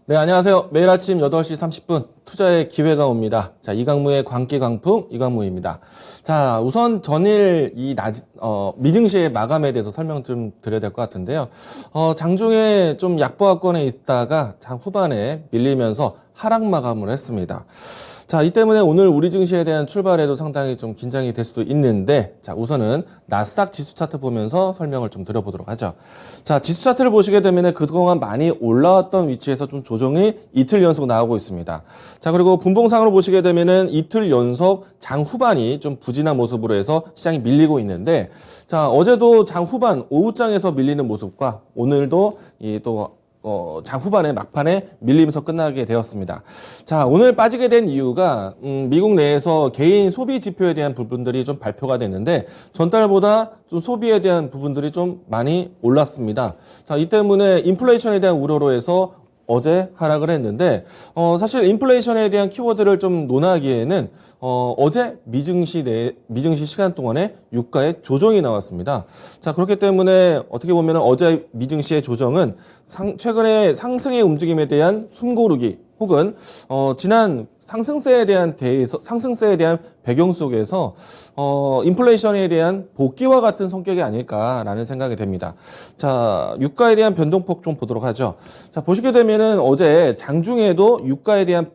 네, 안녕하세요. 매일 아침 8시 30분 투자의 기회가 옵니다. 자, 이강무의 광기광풍 이강무입니다. 자, 우선 전일 미증시의 마감에 대해서 설명 좀 드려야 될 것 같은데요. 장중에 좀 약보합권에 있다가 장 후반에 밀리면서 하락 마감을 했습니다. 자, 이 때문에 오늘 우리 증시에 대한 출발에도 상당히 좀 긴장이 될 수도 있는데, 자, 우선은 나스닥 지수 차트 보면서 설명을 좀 드려보도록 하죠. 자, 지수 차트를 보시게 되면 그동안 많이 올라왔던 위치에서 좀 조정이 이틀 연속 나오고 있습니다. 자, 그리고 분봉상으로 보시게 되면은 이틀 연속 장 후반이 좀 부진한 모습으로 해서 시장이 밀리고 있는데, 자, 어제도 장 후반 오후장에서 밀리는 모습과 오늘도 장 후반에 막판에 밀리면서 끝나게 되었습니다. 자, 오늘 빠지게 된 이유가 미국 내에서 개인 소비 지표에 대한 부분들이 좀 발표가 됐는데 전달보다 좀 소비에 대한 부분들이 좀 많이 올랐습니다. 자, 이 때문에 인플레이션에 대한 우려로 해서 어제 하락을 했는데 사실 인플레이션에 대한 키워드를 좀 논하기에는 어제 미증시 시간 동안에 유가의 조정이 나왔습니다. 자, 그렇기 때문에 어떻게 보면 어제 미증시의 조정은 최근에 상승의 움직임에 대한 숨고르기 혹은 지난 상승세에 대한 배경 속에서 인플레이션에 대한 복귀와 같은 성격이 아닐까라는 생각이 됩니다. 자, 유가에 대한 변동폭 좀 보도록 하죠. 자, 보시게 되면은 어제 장중에도 유가에 대한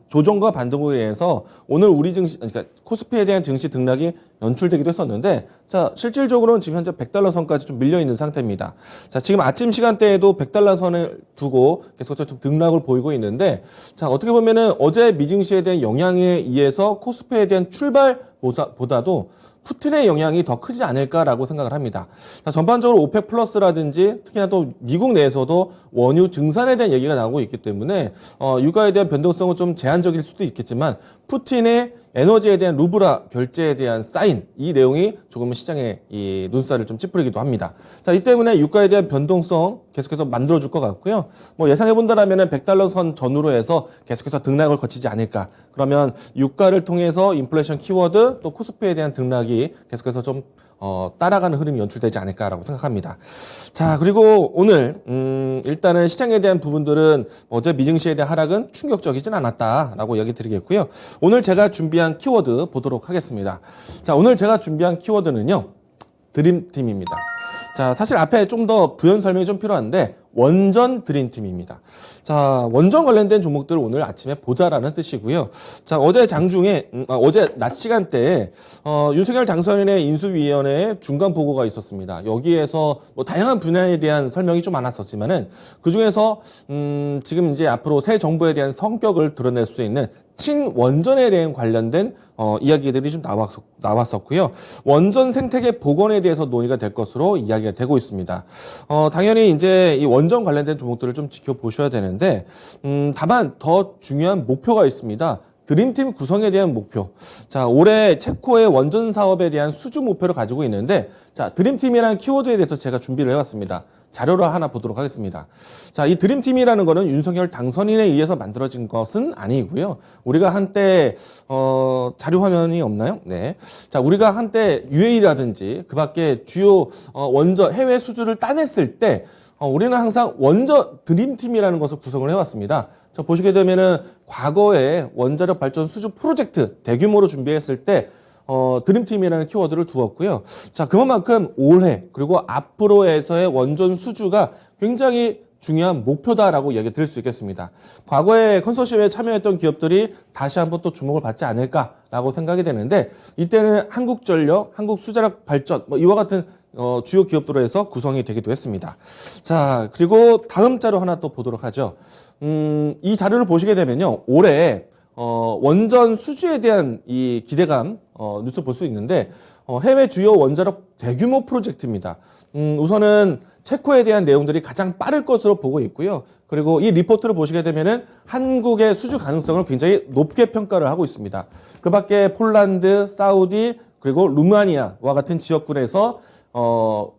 조정과 반등으로 인해서 오늘 우리 증시, 그러니까 코스피에 대한 증시 등락이 연출되기도 했었는데, 자, 실질적으로는 지금 현재 100달러 선까지 좀 밀려 있는 상태입니다. 자, 지금 아침 시간대에도 100달러 선을 두고 계속적으로 좀 등락을 보이고 있는데, 자, 어떻게 보면은 어제 미증시에 대한 영향에 의해서 코스피에 대한 출발보다도 푸틴의 영향이 더 크지 않을까라고 생각을 합니다. 자, 전반적으로 오펙 플러스라든지 특히나 또 미국 내에서도 원유 증산에 대한 얘기가 나오고 있기 때문에 유가에 대한 변동성은 좀 제한적일 수도 있겠지만 푸틴의 에너지에 대한 루브라 결제에 대한 사인, 이 내용이 조금은 시장의 이 눈살을 좀 찌푸리기도 합니다. 자, 이 때문에 유가에 대한 변동성 계속해서 만들어줄 것 같고요. 뭐 예상해본다라면 100달러 선 전후로 해서 계속해서 등락을 거치지 않을까. 그러면 유가를 통해서 인플레이션 키워드 또 코스피에 대한 등락이 계속해서 좀 따라가는 흐름이 연출되지 않을까라고 생각합니다. 자, 그리고 오늘 일단은 시장에 대한 부분들은 어제 미증시에 대한 하락은 충격적이진 않았다라고 이야기 드리겠고요. 오늘 제가 준비한 키워드 보도록 하겠습니다. 자, 오늘 제가 준비한 키워드는요, 드림팀입니다. 자, 사실 앞에 좀 더 부연 설명이 좀 필요한데 원전 드림팀입니다. 자, 원전 관련된 종목들을 오늘 아침에 보자라는 뜻이고요. 자, 어제 장중에 어제 낮 시간대에 윤석열 당선인의 인수위원회의 중간 보고가 있었습니다. 여기에서 뭐 다양한 분야에 대한 설명이 좀 많았었지만은 그 중에서 지금 이제 앞으로 새 정부에 대한 성격을 드러낼 수 있는 친원전에 대한 관련된 이야기들이 좀 나왔었고요. 원전 생태계 복원에 대해서 논의가 될 것으로 이야기가 되고 있습니다. 당연히 이제 이 원전 관련된 종목들을 좀 지켜보셔야 되는데, 다만 더 중요한 목표가 있습니다. 드림팀 구성에 대한 목표. 자, 올해 체코의 원전 사업에 대한 수주 목표를 가지고 있는데, 자, 드림팀이라는 키워드에 대해서 제가 준비를 해왔습니다. 자료를 하나 보도록 하겠습니다. 자, 이 드림팀이라는 거는 윤석열 당선인에 의해서 만들어진 것은 아니고요. 우리가 한때 자료 화면이 없나요? 네. 자, 우리가 한때 UAE라든지 그 밖에 주요 원전 해외 수주를 따냈을 때 우리는 항상 원전 드림팀이라는 것을 구성을 해왔습니다. 자, 보시게 되면은 과거에 원자력 발전 수주 프로젝트 대규모로 준비했을 때 드림팀이라는 키워드를 두었고요. 자, 그만큼 올해 그리고 앞으로에서의 원전 수주가 굉장히 중요한 목표다라고 얘기 드릴 수 있겠습니다. 과거에 컨소시엄에 참여했던 기업들이 다시 한번 또 주목을 받지 않을까라고 생각이 되는데, 이때는 한국전력, 한국수자력 발전 뭐 이와 같은 주요 기업들로 해서 구성이 되기도 했습니다. 자, 그리고 다음 자료 하나 또 보도록 하죠. 이 자료를 보시게 되면요, 올해 원전 수주에 대한 이 기대감 뉴스 볼 수 있는데, 해외 주요 원자력 대규모 프로젝트입니다. 우선은 체코에 대한 내용들이 가장 빠를 것으로 보고 있고요. 그리고 이 리포트를 보시게 되면은 한국의 수주 가능성을 굉장히 높게 평가를 하고 있습니다. 그 밖에 폴란드, 사우디, 그리고 루마니아와 같은 지역군에서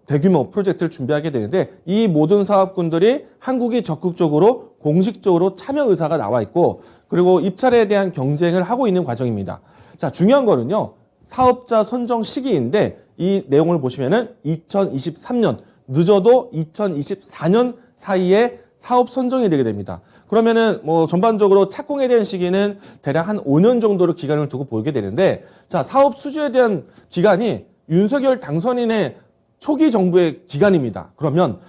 대규모 프로젝트를 준비하게 되는데, 이 모든 사업군들이 한국이 적극적으로 공식적으로 참여 의사가 나와 있고, 그리고 입찰에 대한 경쟁을 하고 있는 과정입니다. 자, 중요한 거는요, 사업자 선정 시기인데 이 내용을 보시면은 2023년, 늦어도 2024년 사이에 사업 선정이 되게 됩니다. 그러면은 뭐 전반적으로 착공에 대한 시기는 대략 한 5년 정도로 기간을 두고 보게 되는데, 자, 사업 수주에 대한 기간이 윤석열 당선인의 초기 정부의 기간입니다. 그러면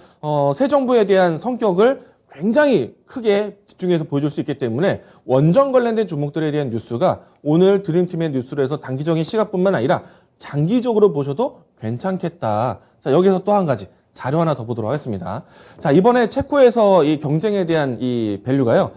새 정부에 대한 성격을 굉장히 크게 집중해서 보여줄 수 있기 때문에 원전 관련된 종목들에 대한 뉴스가 오늘 드림팀의 뉴스로 해서 단기적인 시각뿐만 아니라 장기적으로 보셔도 괜찮겠다. 자, 여기서 또 한 가지 자료 하나 더 보도록 하겠습니다. 자, 이번에 체코에서 이 경쟁에 대한 이 밸류가요,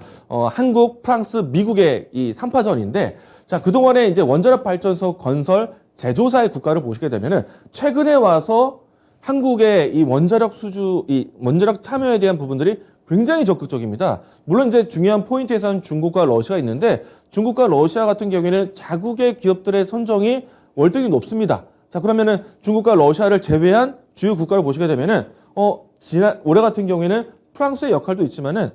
한국, 프랑스, 미국의 이 3파전인데, 자, 그동안에 이제 원자력 발전소 건설 제조사의 국가를 보시게 되면은 최근에 와서 한국의 이 원자력 수주, 이 원자력 참여에 대한 부분들이 굉장히 적극적입니다. 물론 이제 중요한 포인트에서는 중국과 러시아가 있는데, 중국과 러시아 같은 경우에는 자국의 기업들의 선정이 월등히 높습니다. 자, 그러면은 중국과 러시아를 제외한 주요 국가를 보시게 되면은 올해 같은 경우에는 프랑스의 역할도 있지만은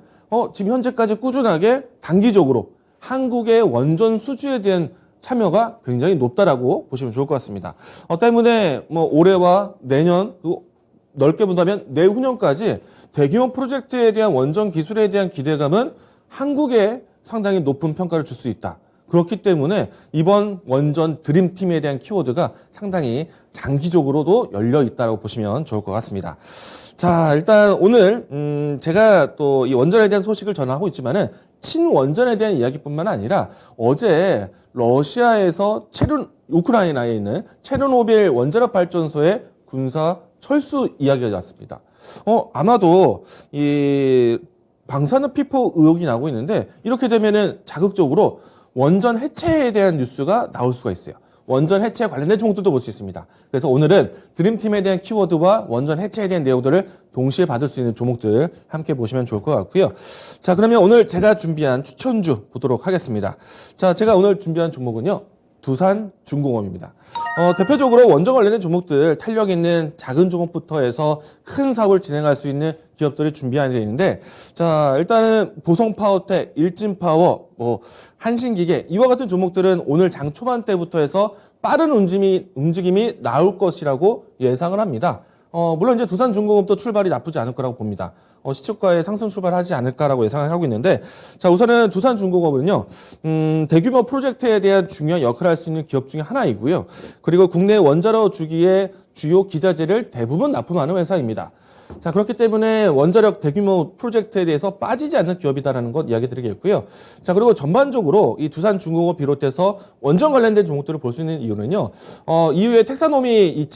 지금 현재까지 꾸준하게 단기적으로 한국의 원전 수주에 대한 참여가 굉장히 높다라고 보시면 좋을 것 같습니다. 때문에 뭐 올해와 내년, 그리고 넓게 본다면 내후년까지 대규모 프로젝트에 대한 원전 기술에 대한 기대감은 한국에 상당히 높은 평가를 줄 수 있다. 그렇기 때문에 이번 원전 드림팀에 대한 키워드가 상당히 장기적으로도 열려 있다고 보시면 좋을 것 같습니다. 자, 일단 오늘 제가 또 이 원전에 대한 소식을 전하고 있지만은 친원전에 대한 이야기뿐만 아니라 어제 러시아에서 우크라이나에 있는 체르노빌 원자력 발전소의 군사 철수 이야기가 났습니다. 아마도 이 방사능 피포 의혹이 나오고 있는데, 이렇게 되면은 자극적으로 원전 해체에 대한 뉴스가 나올 수가 있어요. 원전 해체에 관련된 종목들도 볼 수 있습니다. 그래서 오늘은 드림팀에 대한 키워드와 원전 해체에 대한 내용들을 동시에 받을 수 있는 종목들 함께 보시면 좋을 것 같고요. 자, 그러면 오늘 제가 준비한 추천주 보도록 하겠습니다. 자, 제가 오늘 준비한 종목은요, 두산중공업입니다. 대표적으로 원전 관련된 종목들, 탄력 있는 작은 종목부터 해서 큰 사업을 진행할 수 있는 기업들을 준비하게 되는데, 자, 일단은 보성파워텍, 일진파워, 한신기계, 이와 같은 종목들은 오늘 장 초반대부터 해서 빠른 움직임이 나올 것이라고 예상을 합니다. 물론 이제 두산중공업도 출발이 나쁘지 않을 거라고 봅니다. 시초가의 상승 출발하지 않을까라고 예상을 하고 있는데, 자, 우선은 두산중공업은요, 대규모 프로젝트에 대한 중요한 역할을 할 수 있는 기업 중에 하나이고요. 그리고 국내 원자력 주기의 주요 기자재를 대부분 납품하는 회사입니다. 자, 그렇기 때문에 원자력 대규모 프로젝트에 대해서 빠지지 않는 기업이다라는 것 이야기 드리겠고요. 자, 그리고 전반적으로 이 두산중공업 비롯해서 원전 관련된 종목들을 볼 수 있는 이유는요, 이후에 텍사노미 이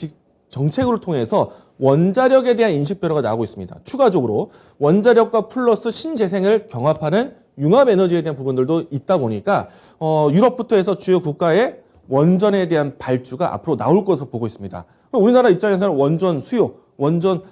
정책을 통해서 원자력에 대한 인식 변화가 나오고 있습니다. 추가적으로 원자력과 플러스 신재생을 경합하는 융합 에너지에 대한 부분들도 있다 보니까 유럽부터 해서 주요 국가의 원전에 대한 발주가 앞으로 나올 것으로 보고 있습니다. 우리나라 입장에서는 원전 수요, 원전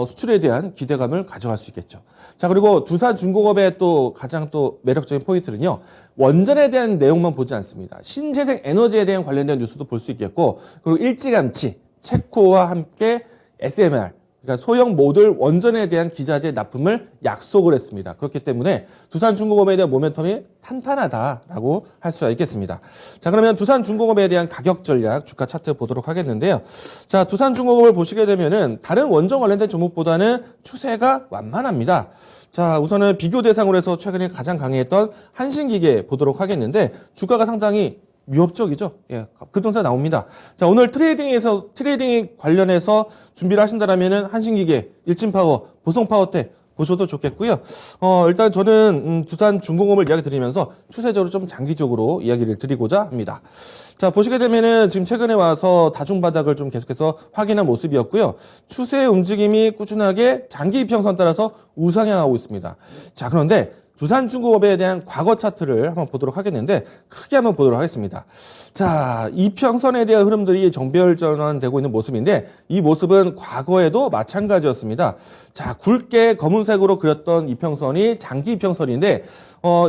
수출에 대한 기대감을 가져갈 수 있겠죠. 자, 그리고 두산중공업의 또 가장 또 매력적인 포인트는요, 원전에 대한 내용만 보지 않습니다. 신재생 에너지에 대한 관련된 뉴스도 볼 수 있겠고, 그리고 일찌감치 체코와 함께 SMR, 그러니까 소형 모듈 원전에 대한 기자재 납품을 약속을 했습니다. 그렇기 때문에 두산중공업에 대한 모멘텀이 탄탄하다라고 할 수가 있겠습니다. 자, 그러면 두산중공업에 대한 가격 전략 주가 차트 보도록 하겠는데요. 자, 두산중공업을 보시게 되면은 다른 원전 관련된 종목보다는 추세가 완만합니다. 자, 우선은 비교 대상으로 해서 최근에 가장 강했던 한신기계 보도록 하겠는데, 주가가 상당히 위협적이죠. 예, 급등세 나옵니다. 자, 오늘 트레이딩 관련해서 준비를 하신다라면은 한신기계, 일진파워, 보성파워텍 보셔도 좋겠고요. 일단 저는 두산중공업을 이야기 드리면서 추세적으로 좀 장기적으로 이야기를 드리고자 합니다. 자, 보시게 되면은 지금 최근에 와서 다중바닥을 좀 계속해서 확인한 모습이었고요. 추세의 움직임이 꾸준하게 장기 이평선 따라서 우상향하고 있습니다. 자, 그런데 두산중공업에 대한 과거 차트를 한번 보도록 하겠는데, 크게 한번 보도록 하겠습니다. 자, 이평선에 대한 흐름들이 정배열 전환되고 있는 모습인데, 이 모습은 과거에도 마찬가지였습니다. 자, 굵게 검은색으로 그렸던 이평선이 장기 이평선인데,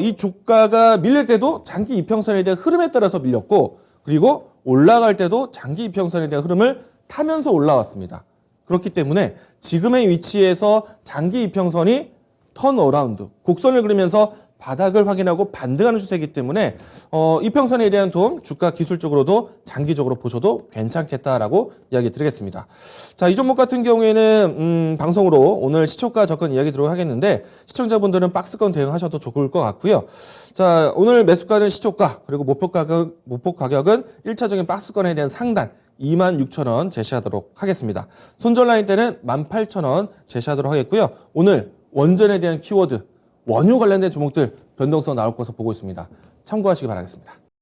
이 주가가 밀릴 때도 장기 이평선에 대한 흐름에 따라서 밀렸고, 그리고 올라갈 때도 장기 이평선에 대한 흐름을 타면서 올라왔습니다. 그렇기 때문에 지금의 위치에서 장기 이평선이 턴어라운드, 곡선을 그리면서 바닥을 확인하고 반등하는 추세이기 때문에 이평선에 대한 도움, 주가 기술적으로도 장기적으로 보셔도 괜찮겠다라고 이야기 드리겠습니다. 자, 이 종목 같은 경우에는 방송으로 오늘 시초가 접근 이야기 들어가 하겠는데 시청자분들은 박스권 대응하셔도 좋을 것 같고요. 자, 오늘 매수가는 시초가 그리고 목표 가격은 1차적인 박스권에 대한 상단 26,000원 제시하도록 하겠습니다. 손절 라인 때는 18,000원 제시하도록 하겠고요. 오늘 원전에 대한 키워드 원유 관련된 종목들 변동성 나올 것으로 보고 있습니다. 참고하시기 바라겠습니다.